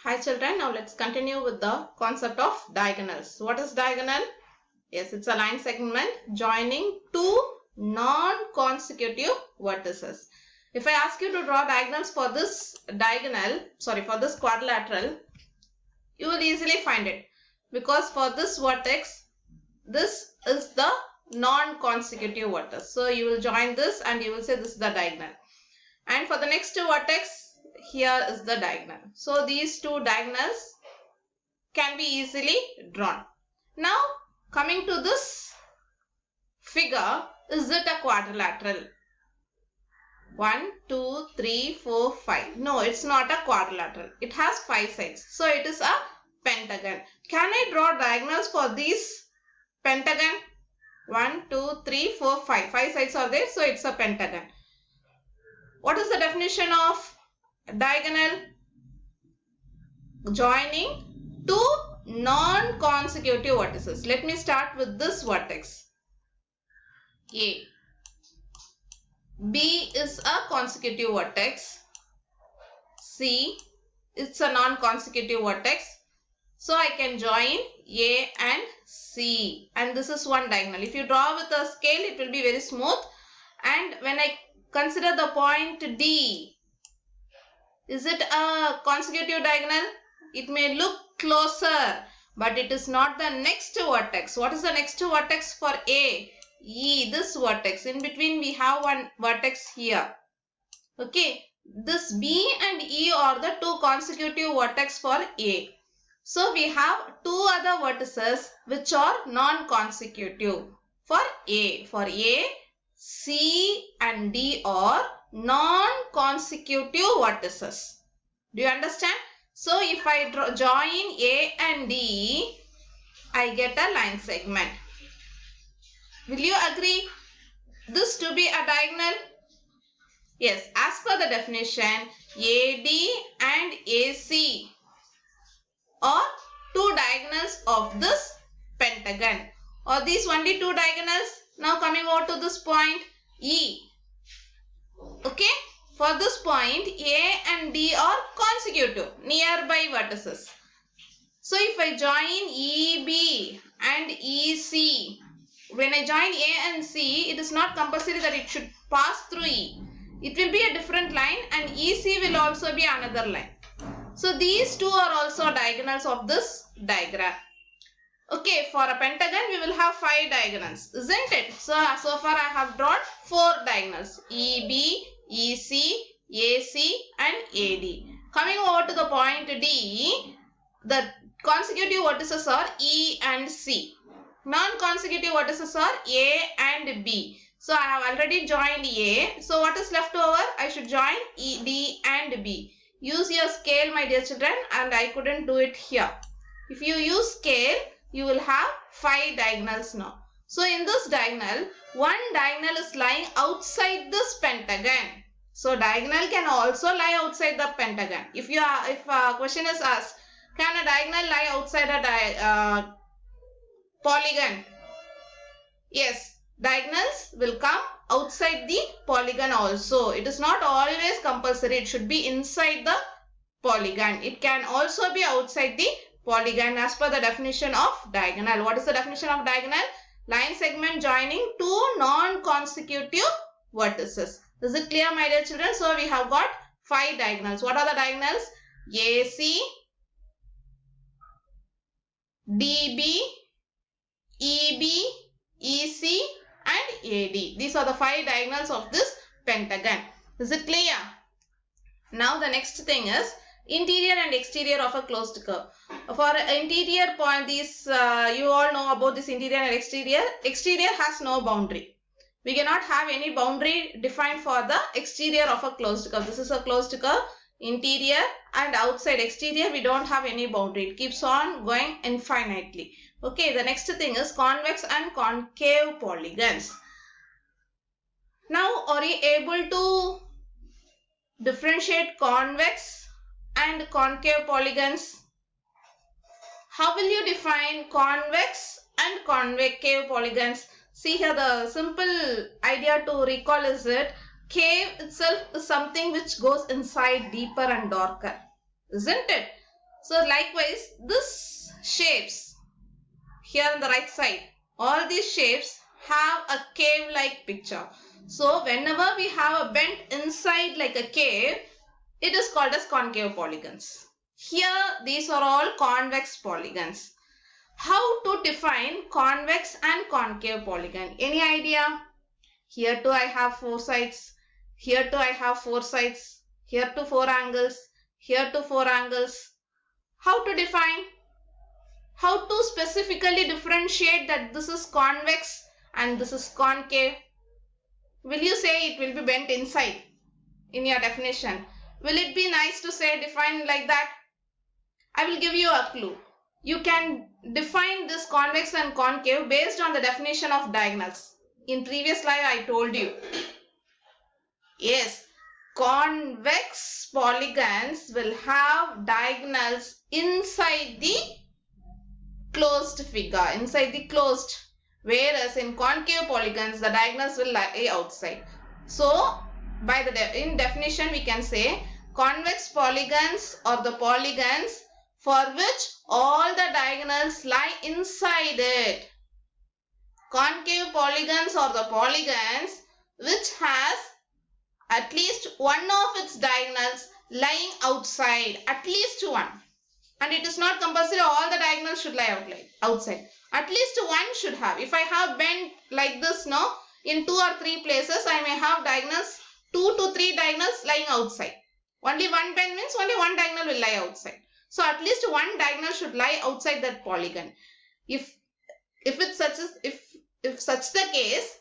Hi children, now let's continue with the concept of diagonals. What is diagonal? Yes, it's a line segment joining two non-consecutive vertices. If I ask you to draw diagonals for this for this quadrilateral, you will easily find it. Because for this vertex, this is the non-consecutive vertex. So you will join this and you will say this is the diagonal. And for the next vertex, here is the diagonal. So these two diagonals can be easily drawn. Now coming to this figure, is it a quadrilateral? 1, 2, 3, 4, 5. No, it's not a quadrilateral. It has 5 sides. So it is a pentagon. Can I draw diagonals for these pentagon? 1, 2, 3, 4, 5. 5 sides are there. So it's a pentagon. What is the definition of diagonal? Joining two non-consecutive vertices. Let me start with this vertex. A. B is a consecutive vertex. C, it's a non-consecutive vertex. So I can join A and C. And this is one diagonal. If you draw with a scale, it will be very smooth. And when I consider the point D, is it a consecutive diagonal? It may look closer, but it is not the next vertex. What is the next vertex for A? E, this vertex. In between we have one vertex here. Okay, this B and E are the two consecutive vertex for A. So we have two other vertices which are non-consecutive for A. For A, C and D are non-consecutive vertices. Do you understand? So if I join A and D, I get a line segment. Will you agree this to be a diagonal? Yes, as per the definition, AD and AC are two diagonals of this pentagon. Are these only two diagonals? Now coming over to this point E. Okay, for this point A and D are consecutive, nearby vertices. So if I join EB and EC, when I join A and C, it is not compulsory that it should pass through E. It will be a different line and EC will also be another line. So these two are also diagonals of this diagram. Okay, for a pentagon, we will have 5 diagonals, isn't it? So far I have drawn 4 diagonals. EB, EC, AC and AD. Coming over to the point D, the consecutive vertices are E and C. Non-consecutive vertices are A and B. So I have already joined A. So what is left over? I should join E, D and B. Use your scale, my dear children, and I couldn't do it here. If you use scale, you will have 5 diagonals now. So in this diagonal, one diagonal is lying outside this pentagon. So diagonal can also lie outside the pentagon. If a question is asked, can a diagonal lie outside a polygon? Yes, diagonals will come outside the polygon also. It is not always compulsory. It should be inside the polygon. It can also be outside the polygon as per the definition of diagonal. What is the definition of diagonal? Line segment joining two non-consecutive vertices. Is it clear, my dear children? So we have got 5 diagonals. What are the diagonals? AC, DB, EB, EC and AD. These are the 5 diagonals of this pentagon. Is it clear? Now the next thing is interior and exterior of a closed curve. For interior point, you all know about this interior and exterior. Exterior has no boundary. We cannot have any boundary defined for the exterior of a closed curve. This is a closed curve. Interior and outside exterior, we don't have any boundary. It keeps on going infinitely. Okay, the next thing is convex and concave polygons. Now, are you able to differentiate convex and concave polygons? How will you define convex and concave polygons? See here, the simple idea to recall is that cave itself is something which goes inside deeper and darker, isn't it? So likewise, this shapes here on the right side, all these shapes have a cave-like picture. So whenever we have a bend inside like a cave, it is called as concave polygons. Here, these are all convex polygons. How to define convex and concave polygon? Any idea? Here too I have 4 sides. Here too I have 4 sides. Here too 4 angles. Here too 4 angles. How to define? How to specifically differentiate that this is convex and this is concave? Will you say it will be bent inside in your definition? Will it be nice to say define like that? I will give you a clue. You can define this convex and concave based on the definition of diagonals. In previous slide I told you. Yes, convex polygons will have diagonals inside the closed figure, inside the closed, whereas in concave polygons the diagonals will lie outside. So by the in definition we can say convex polygons are the polygons for which all the diagonals lie inside it. Concave polygons are the polygons which has at least one of its diagonals lying outside, at least one. And it is not compulsory all the diagonals should lie outside. At least one should have. If I have bent like this, no, in 2 or 3 places, I may have diagonals, 2 to 3 diagonals lying outside. Only one bend means only one diagonal will lie outside. So at least one diagonal should lie outside that polygon. If such the case,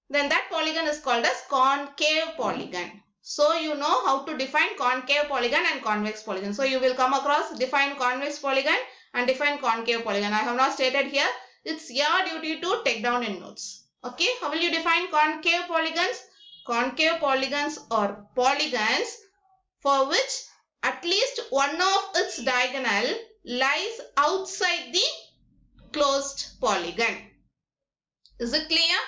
then that polygon is called as concave polygon. So you know how to define concave polygon and convex polygon. So you will come across define convex polygon and define concave polygon. I have not stated here. It's your duty to take down in notes. Okay, how will you define concave polygons? Concave polygons are polygons for which at least one of its diagonal lies outside the closed polygon. Is it clear?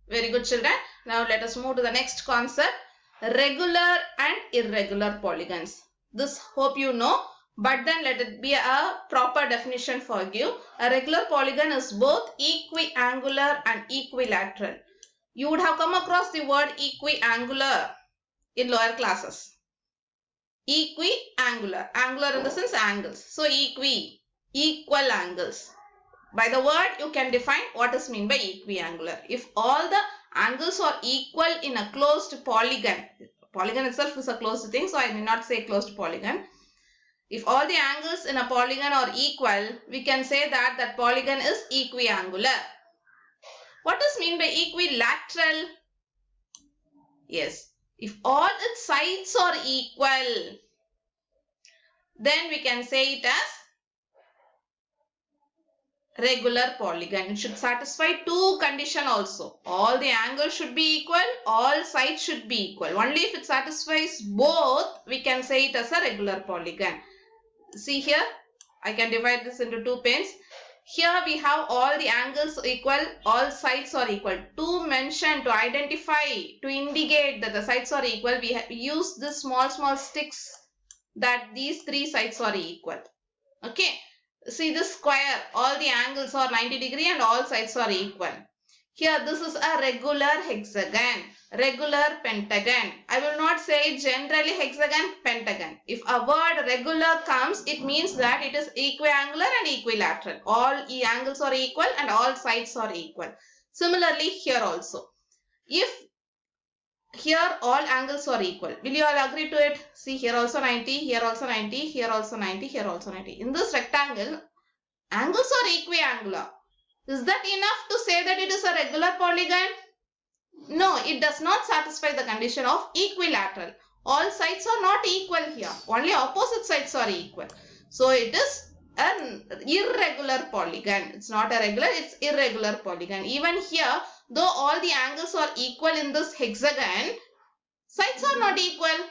Very good, children. Now let us move to the next concept. Regular and irregular polygons. This hope you know, but then let it be a proper definition for you. A regular polygon is both equiangular and equilateral. You would have come across the word equiangular in lower classes. Equiangular. Angular in the sense angles. So equal angles. By the word you can define what is meant by equiangular. If all the angles are equal in a closed polygon. Polygon itself is a closed thing, so I may not say closed polygon. If all the angles in a polygon are equal, we can say that that polygon is equiangular. What is meant by equilateral? Yes, if all its sides are equal, then we can say it as regular polygon. It should satisfy 2 conditions also. All the angles should be equal, all sides should be equal. Only if it satisfies both, we can say it as a regular polygon. See here, I can divide this into 2 panes. Here we have all the angles equal, all sides are equal. To mention, to identify, to indicate that the sides are equal, we use this small sticks that these 3 sides are equal. Okay. See this square, all the angles are 90 degree and all sides are equal. Here this is a regular hexagon, regular pentagon. I will not say generally hexagon, pentagon. If a word regular comes, it means that it is equiangular and equilateral. All angles are equal and all sides are equal. Similarly here also. If here all angles are equal, will you all agree to it? See here also 90, here also 90, here also 90, here also 90. In this rectangle, angles are equiangular. Is that enough to say that it is a regular polygon? No, it does not satisfy the condition of equilateral. All sides are not equal here. Only opposite sides are equal. So it is an irregular polygon. It's not a regular, it's irregular polygon. Even here, though all the angles are equal in this hexagon, sides are not equal.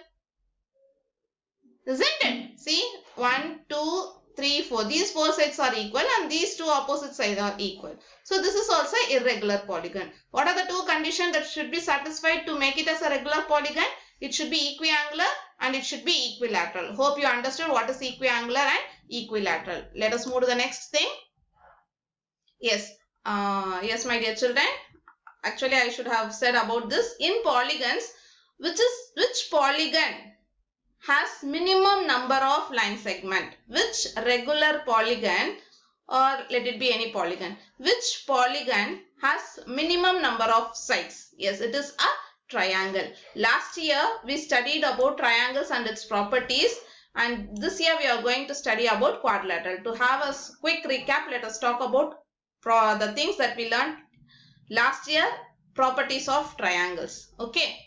Isn't it? See, 1, 2, 3, 4. These 4 sides are equal and these 2 opposite sides are equal. So this is also irregular polygon. What are the 2 conditions that should be satisfied to make it as a regular polygon? It should be equiangular and it should be equilateral. Hope you understood what is equiangular and equilateral. Let us move to the next thing. Yes, yes, my dear children. Actually, I should have said about this. In polygons, which polygon has minimum number of line segment? Which regular polygon, or let it be any polygon, which polygon has minimum number of sides? Yes, it is a triangle. Last year we studied about triangles and its properties, and this year we are going to study about quadrilateral. To have a quick recap, let us talk about the things that we learned last year, properties of triangles. Okay.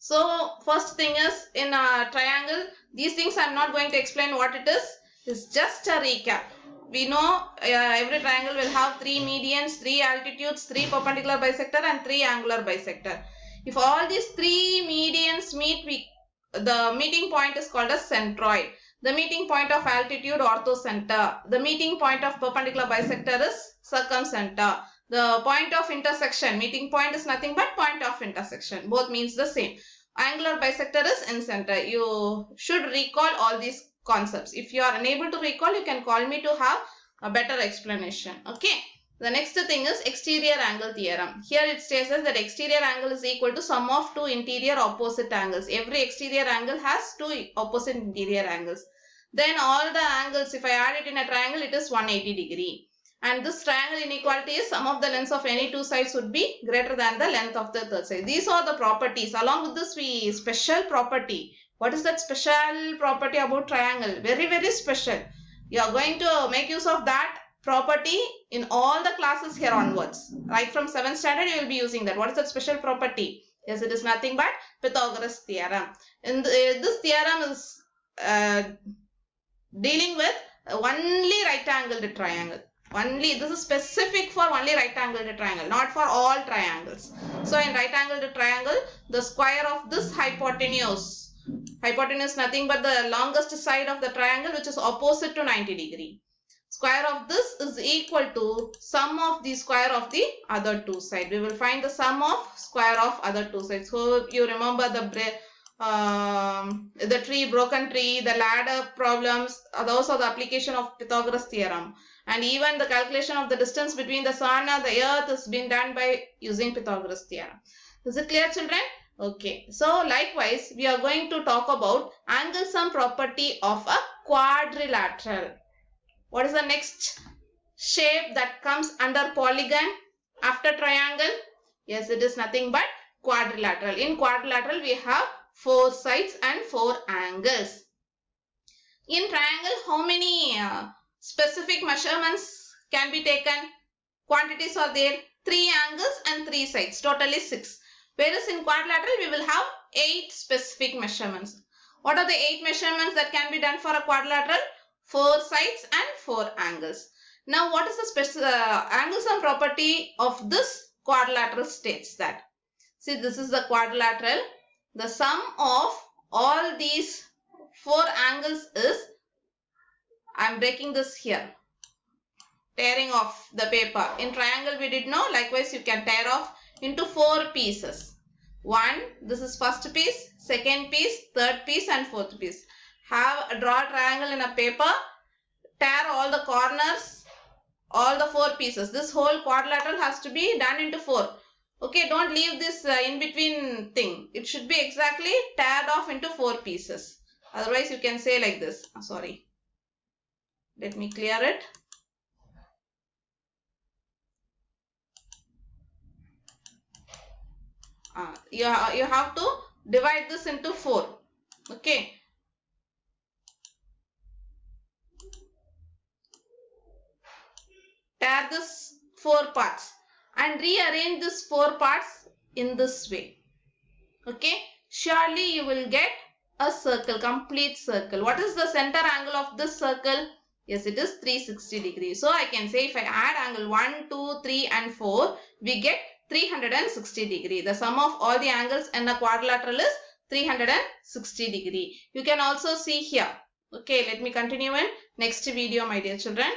So first thing is, in a triangle, these things I am not going to explain what it is. It's just a recap. We know every triangle will have 3 medians, 3 altitudes, 3 perpendicular bisector and 3 angular bisector. If all these 3 medians meet, the meeting point is called as centroid. The meeting point of altitude, orthocenter. The meeting point of perpendicular bisector is circumcenter. The point of intersection, meeting point is nothing but point of intersection. Both means the same. Angular bisector is incenter. You should recall all these concepts. If you are unable to recall, you can call me to have a better explanation. Okay. The next thing is exterior angle theorem. Here it states that exterior angle is equal to sum of 2 interior opposite angles. Every exterior angle has 2 opposite interior angles. Then all the angles, if I add it in a triangle, it is 180 degree. And this triangle inequality is sum of the lengths of any 2 sides would be greater than the length of the third side. These are the properties. Along with this, special property. What is that special property about triangle? Very, very special. You are going to make use of that property in all the classes here onwards. Right from 7th standard, you will be using that. What is that special property? Yes, it is nothing but Pythagoras theorem. And this theorem is dealing with only right-angled triangle. This is specific for only right-angled triangle, not for all triangles. So in right-angled triangle, the square of this hypotenuse nothing but the longest side of the triangle, which is opposite to 90 degree. Square of this is equal to sum of the square of the other 2 sides. We will find the sum of square of other 2 sides. So you remember the broken tree, the ladder problems, those are the application of Pythagoras theorem. And even the calculation of the distance between the sun and the earth has been done by using Pythagoras theorem. Is it clear, children? Okay. So likewise, we are going to talk about angle sum property of a quadrilateral. What is the next shape that comes under polygon after triangle? Yes, it is nothing but quadrilateral. In quadrilateral, we have 4 sides and 4 angles. In triangle, how many specific measurements can be taken? Quantities are there. 3 angles and 3 sides. Totally 6. Whereas in quadrilateral, we will have 8 specific measurements. What are the 8 measurements that can be done for a quadrilateral? 4 sides and 4 angles. Now, what is the angle sum property of this quadrilateral states that? See, this is the quadrilateral. The sum of all these 4 angles is, I am breaking this here, tearing off the paper. In triangle, we did know. Likewise, you can tear off into 4 pieces. 1, this is first piece, second piece, third piece and fourth piece. Draw a triangle in a paper, tear all the corners, all the 4 pieces. This whole quadrilateral has to be done into 4. Okay, don't leave this in between thing. It should be exactly teared off into 4 pieces. Otherwise, you can say like this. Sorry. Let me clear it. You have to divide this into 4. Okay. Tear this 4 parts and rearrange this 4 parts in this way. Okay. Surely you will get a circle, complete circle. What is the center angle of this circle? Yes, it is 360 degrees. So I can say if I add angle 1, 2, 3 and 4, we get 360 degree. The sum of all the angles in a quadrilateral is 360 degree. You can also see here. Okay, let me continue in next video, my dear children.